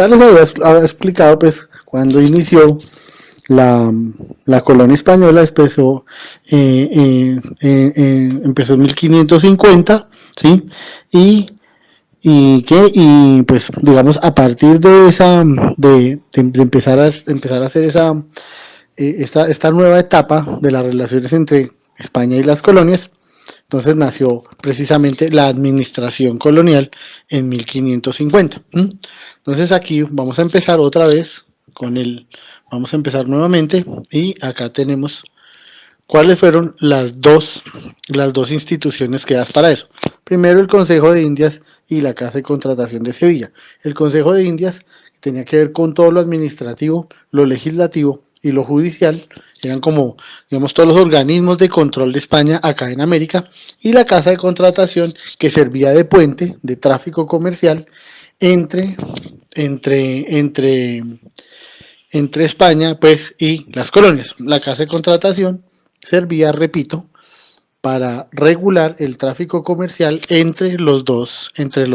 Ya les había explicado, pues, cuando inició la, la colonia española, empezó en 1550, ¿sí? Y, y pues, digamos, a partir de de empezar a hacer esta nueva etapa de las relaciones entre España y las colonias, entonces nació precisamente la administración colonial en 1550. Entonces aquí vamos a empezar otra vez vamos a empezar nuevamente y acá tenemos cuáles fueron las dos instituciones creadas para eso. Primero el Consejo de Indias y la Casa de Contratación de Sevilla. El Consejo de Indias tenía que ver con todo lo administrativo, lo legislativo y lo judicial, eran como, digamos, todos los organismos de control de España acá en América, y la Casa de Contratación que servía de puente, de tráfico comercial entre, entre, entre, entre España, pues, y las colonias. La Casa de Contratación servía, repito, para regular el tráfico comercial digamos, entre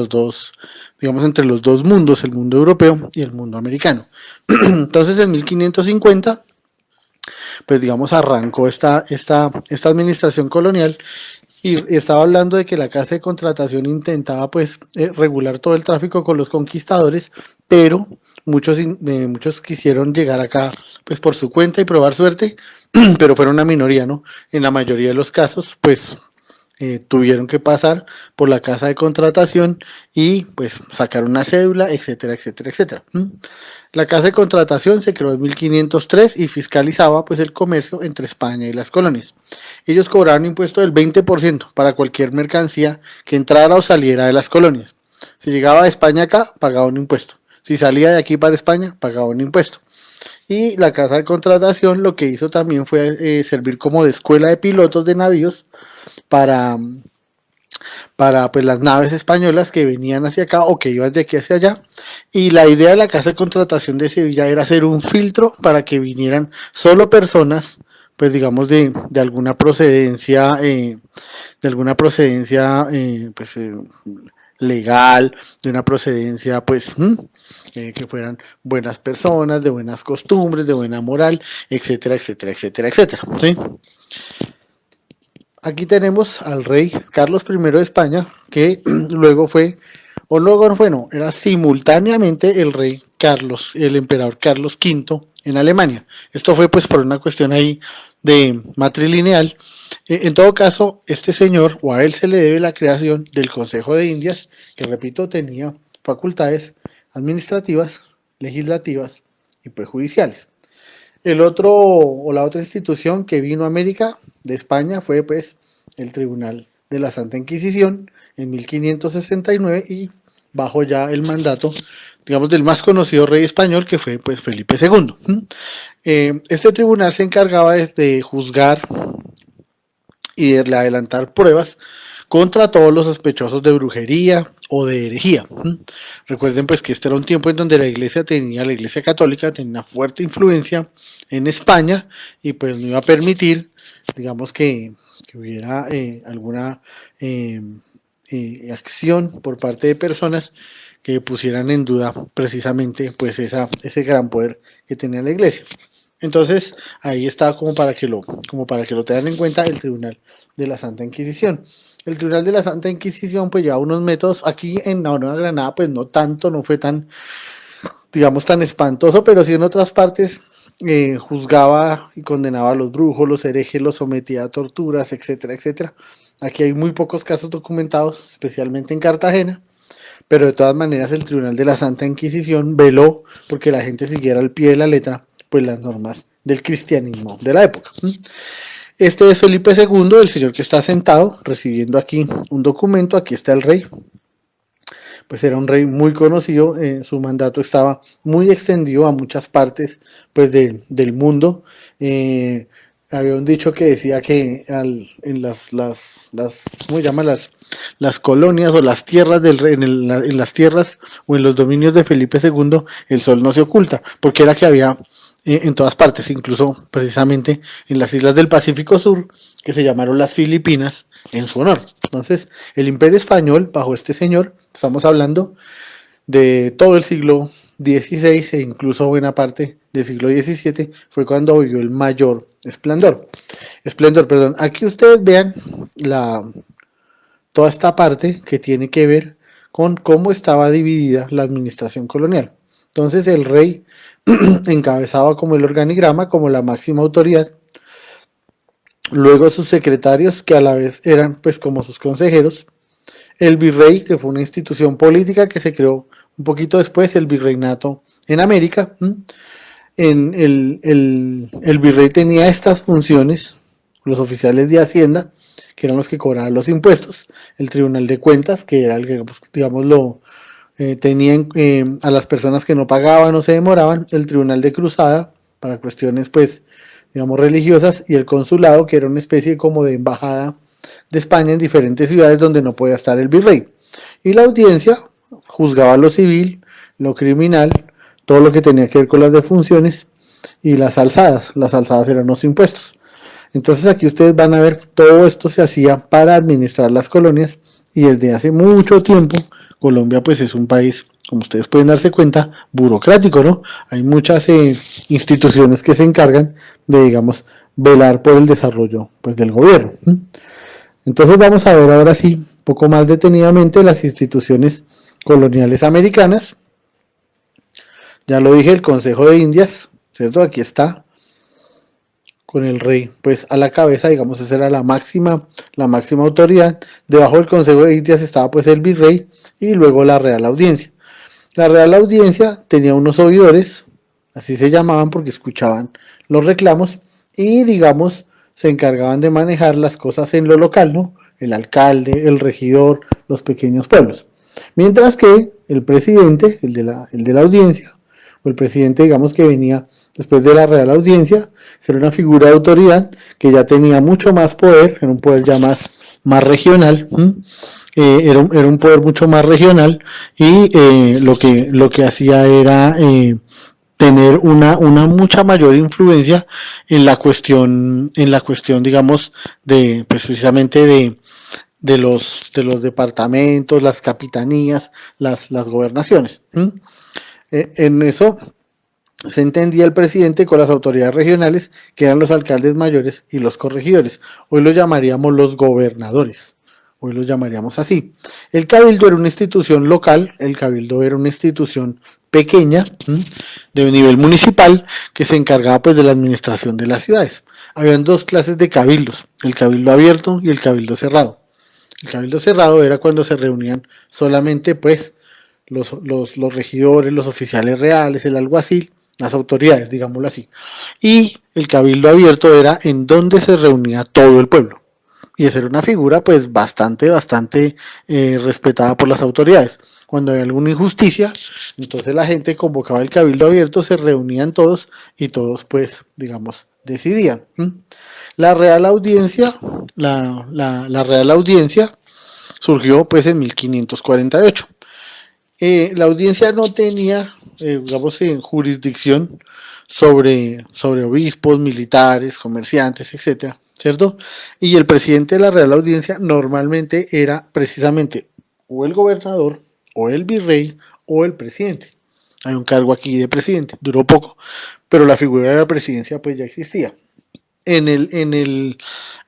los dos mundos, el mundo europeo y el mundo americano. Entonces, en 1550, pues, digamos, arrancó esta administración colonial y estaba hablando de que la Casa de Contratación intentaba, pues, regular todo el tráfico con los conquistadores, pero muchos quisieron llegar acá, pues, por su cuenta y probar suerte, pero fueron una minoría, ¿no? En la mayoría de los casos, pues, tuvieron que pasar por la Casa de Contratación y pues sacar una cédula, etcétera, etcétera, etcétera. La Casa de Contratación se creó en 1503 y fiscalizaba pues el comercio entre España y las colonias. Ellos cobraban un impuesto del 20% para cualquier mercancía que entrara o saliera de las colonias. Si llegaba de España acá, pagaba un impuesto. Si salía de aquí para España, pagaba un impuesto. Y la Casa de Contratación lo que hizo también fue servir como de escuela de pilotos de navíos para, para pues, las naves españolas que venían hacia acá o que iban de aquí hacia allá. Y la idea de la Casa de Contratación de Sevilla era hacer un filtro para que vinieran solo personas, pues digamos, de alguna procedencia, pues, legal, de una procedencia, pues, que fueran buenas personas, de buenas costumbres, de buena moral, etcétera, etcétera, etcétera, etcétera. ¿Sí? Aquí tenemos al rey Carlos I de España, que luego fue, o luego no fue, no, era simultáneamente el rey Carlos, el emperador Carlos V en Alemania. Esto fue pues por una cuestión ahí de matrilineal. En todo caso, este señor, o a él se le debe la creación del Consejo de Indias, que repito, tenía facultades administrativas, legislativas y pues judiciales. El otro, o la otra institución que vino a América de España fue pues el Tribunal de la Santa Inquisición en 1569 y bajo ya el mandato, digamos, del más conocido rey español que fue pues Felipe II. Este tribunal se encargaba de juzgar y de adelantar pruebas contra todos los sospechosos de brujería o de herejía. Recuerden pues que este era un tiempo en donde la iglesia católica tenía una fuerte influencia en España y pues no iba a permitir, digamos, que hubiera alguna acción por parte de personas que pusieran en duda precisamente pues ese gran poder que tenía la iglesia. Entonces ahí está como para que lo tengan en cuenta el Tribunal de la Santa Inquisición. El Tribunal de la Santa Inquisición pues lleva unos métodos, aquí en la Nueva Granada pues no tanto, no fue tan, digamos, tan espantoso, pero sí en otras partes juzgaba y condenaba a los brujos, los herejes, los sometía a torturas, etcétera, etcétera. Aquí hay muy pocos casos documentados, especialmente en Cartagena, pero de todas maneras el Tribunal de la Santa Inquisición veló porque la gente siguiera al pie de la letra pues las normas del cristianismo de la época. Este es Felipe II, el señor que está sentado recibiendo aquí un documento. Aquí está el rey. Pues era un rey muy conocido, su mandato estaba muy extendido a muchas partes pues del mundo. Había un dicho que decía que en ¿cómo se llama? Las colonias o las tierras del rey, en las tierras o en los dominios de Felipe II, el sol no se oculta, porque era que había en todas partes, incluso precisamente en las islas del Pacífico Sur, que se llamaron las Filipinas, en su honor. Entonces, el Imperio Español, bajo este señor, estamos hablando de todo el siglo XVI e incluso buena parte del siglo XVII fue cuando vivió el mayor esplendor, perdón. Aquí ustedes vean toda esta parte que tiene que ver con cómo estaba dividida la administración colonial. Entonces el rey encabezaba como el organigrama, como la máxima autoridad, luego sus secretarios, que a la vez eran pues como sus consejeros, el virrey, que fue una institución política que se creó un poquito después, el virreinato en América. El virrey tenía estas funciones, los oficiales de Hacienda, que eran los que cobraban los impuestos, el Tribunal de Cuentas, que era el que, pues, digamos, tenían a las personas que no pagaban o se demoraban, el Tribunal de Cruzada, para cuestiones, pues, digamos, religiosas, y el consulado, que era una especie como de embajada de España en diferentes ciudades donde no podía estar el virrey. Y la audiencia juzgaba lo civil, lo criminal, todo lo que tenía que ver con las defunciones y las alzadas. Las alzadas eran los impuestos. Entonces aquí ustedes van a ver, todo esto se hacía para administrar las colonias y desde hace mucho tiempo Colombia pues es un país, como ustedes pueden darse cuenta, burocrático, ¿no? Hay muchas instituciones que se encargan de, digamos, velar por el desarrollo pues del gobierno. Entonces vamos a ver ahora sí, un poco más detenidamente las instituciones coloniales americanas. Ya lo dije, el Consejo de Indias, ¿cierto? Aquí está, con el rey pues a la cabeza, digamos, esa era la máxima autoridad. Debajo del Consejo de Indias estaba pues el virrey y luego la Real Audiencia. La Real Audiencia tenía unos oidores, así se llamaban porque escuchaban los reclamos y, digamos, se encargaban de manejar las cosas en lo local, ¿no? El alcalde, el regidor, los pequeños pueblos. Mientras que el presidente, el de la audiencia, o el presidente, digamos, que venía después de la Real Audiencia, era una figura de autoridad que ya tenía mucho más poder, era un poder ya más regional, era un poder mucho más regional y lo que hacía era tener una mucha mayor influencia en la cuestión, digamos, de pues, precisamente de los departamentos, las capitanías, las gobernaciones. En eso se entendía el presidente con las autoridades regionales, que eran los alcaldes mayores y los corregidores. Hoy los llamaríamos los gobernadores. Hoy los llamaríamos así. El cabildo era una institución local, el cabildo era una institución pequeña, de nivel municipal, que se encargaba pues de la administración de las ciudades. Habían dos clases de cabildos, el cabildo abierto y el cabildo cerrado. El cabildo cerrado era cuando se reunían solamente pues los regidores, los oficiales reales, el alguacil, las autoridades, digámoslo así. Y el cabildo abierto era en donde se reunía todo el pueblo. Y esa era una figura pues bastante respetada por las autoridades. Cuando había alguna injusticia, entonces la gente convocaba el cabildo abierto, se reunían todos y todos pues digamos decidían. La Real Audiencia, la Real Audiencia surgió pues en 1548. La audiencia no tenía, digamos, jurisdicción sobre obispos, militares, comerciantes, etcétera, ¿cierto? Y el presidente de la Real Audiencia normalmente era precisamente o el gobernador, o el virrey, o el presidente. Hay un cargo aquí de presidente, duró poco, pero la figura de la presidencia pues ya existía. Digamos,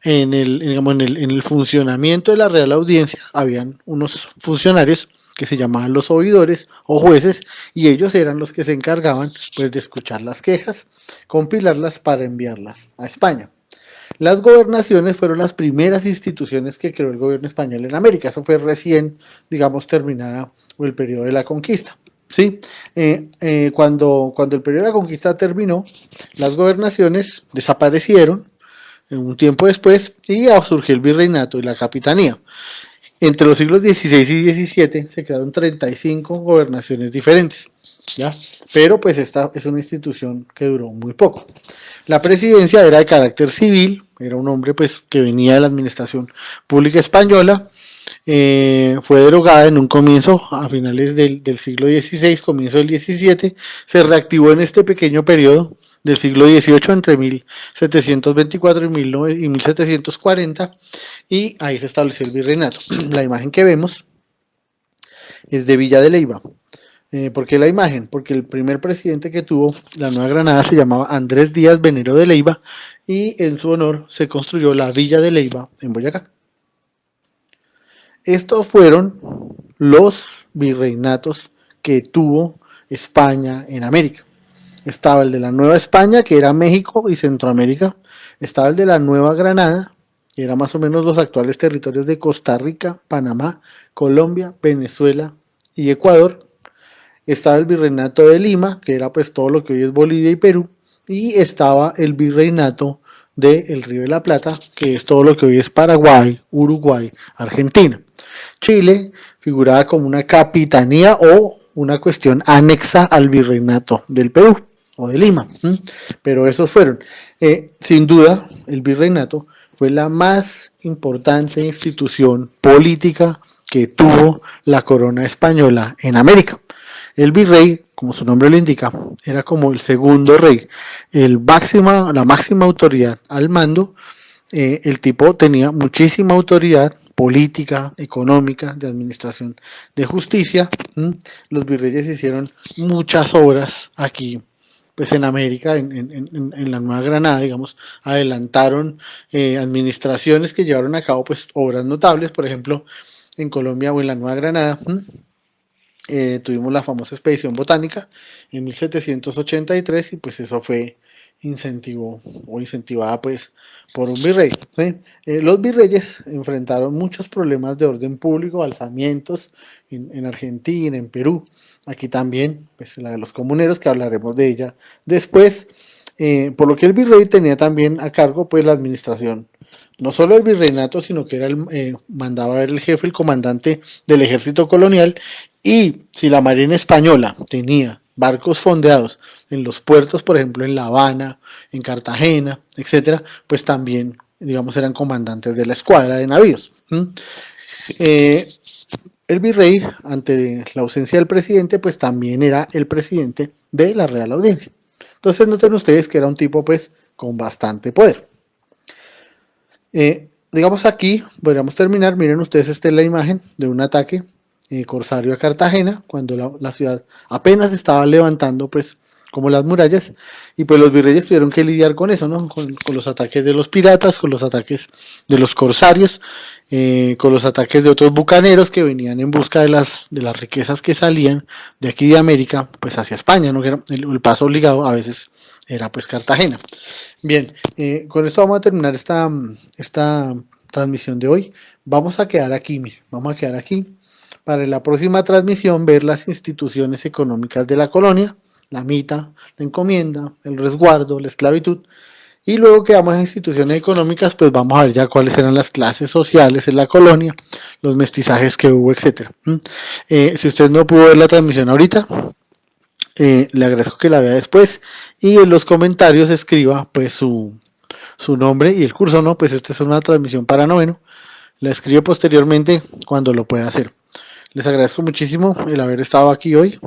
en el funcionamiento de la Real Audiencia habían unos funcionarios que se llamaban los oidores o jueces, y ellos eran los que se encargaban pues de escuchar las quejas, compilarlas para enviarlas a España. Las gobernaciones fueron las primeras instituciones que creó el gobierno español en América. Eso fue recién, digamos, terminada el periodo de la conquista. ¿Sí? Cuando el periodo de la conquista terminó, las gobernaciones desaparecieron un tiempo después y surgió el virreinato y la capitanía. Entre los siglos XVI y XVII se crearon 35 gobernaciones diferentes, ¿ya? Pero pues esta es una institución que duró muy poco. La presidencia era de carácter civil, era un hombre pues que venía de la administración pública española, fue derogada en un comienzo a finales del siglo XVI, comienzo del XVII, se reactivó en este pequeño periodo del siglo XVIII entre 1724 y 1740 y ahí se estableció el virreinato. La imagen que vemos es de Villa de Leyva. ¿Por qué la imagen? Porque el primer presidente que tuvo la Nueva Granada se llamaba Andrés Díaz Venero de Leiva y en su honor se construyó la Villa de Leiva en Boyacá. Estos fueron los virreinatos que tuvo España en América. Estaba el de la Nueva España, que era México y Centroamérica. Estaba el de la Nueva Granada, que era más o menos los actuales territorios de Costa Rica, Panamá, Colombia, Venezuela y Ecuador. Estaba el virreinato de Lima, que era pues todo lo que hoy es Bolivia y Perú. Y estaba el virreinato del Río de la Plata, que es todo lo que hoy es Paraguay, Uruguay, Argentina. Chile figuraba como una capitanía o una cuestión anexa al virreinato del Perú o de Lima. Pero esos fueron. Sin duda, el virreinato fue la más importante institución política que tuvo la corona española en América. El virrey, como su nombre lo indica, era como el segundo rey, la máxima autoridad al mando. El tipo tenía muchísima autoridad política, económica, de administración de justicia. Los virreyes hicieron muchas obras aquí, pues en América, en la Nueva Granada, digamos, adelantaron administraciones que llevaron a cabo pues obras notables, por ejemplo, en Colombia o en la Nueva Granada. Tuvimos la famosa expedición botánica en 1783 y pues eso fue incentivada pues por un virrey. ¿Sí? Los virreyes enfrentaron muchos problemas de orden público, alzamientos en Argentina, en Perú, aquí también, pues la de los comuneros, que hablaremos de ella después, por lo que el virrey tenía también a cargo pues la administración no solo el virreinato, sino que era mandaba a ver el jefe, el comandante del ejército colonial, y si la Marina Española tenía barcos fondeados en los puertos, por ejemplo en La Habana, en Cartagena, etcétera, pues también, digamos, eran comandantes de la escuadra de navíos. El virrey, ante la ausencia del presidente, pues también era el presidente de la Real Audiencia. Entonces noten ustedes que era un tipo pues con bastante poder. Digamos aquí, podríamos terminar, miren ustedes, esta es la imagen de un ataque corsario a Cartagena, cuando la ciudad apenas estaba levantando pues como las murallas, y pues los virreyes tuvieron que lidiar con eso, ¿no? Con los ataques de los piratas, con los ataques de los corsarios, con los ataques de otros bucaneros que venían en busca de las riquezas que salían de aquí de América, pues hacia España, ¿no? El paso obligado a veces era pues Cartagena. Bien, con esto vamos a terminar esta transmisión de hoy. Vamos a quedar aquí, vamos a quedar aquí para la próxima transmisión ver las instituciones económicas de la colonia, la mita, la encomienda, el resguardo, la esclavitud. Y luego que vamos a instituciones económicas, pues vamos a ver ya cuáles eran las clases sociales en la colonia, los mestizajes que hubo, etc. Si usted no pudo ver la transmisión ahorita, le agradezco que la vea después y en los comentarios escriba pues su nombre y el curso, ¿no? Pues esta es una transmisión para noveno. La escribo posteriormente cuando lo pueda hacer. Les agradezco muchísimo el haber estado aquí hoy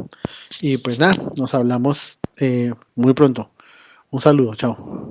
y pues nada, nos hablamos muy pronto. Un saludo, chao.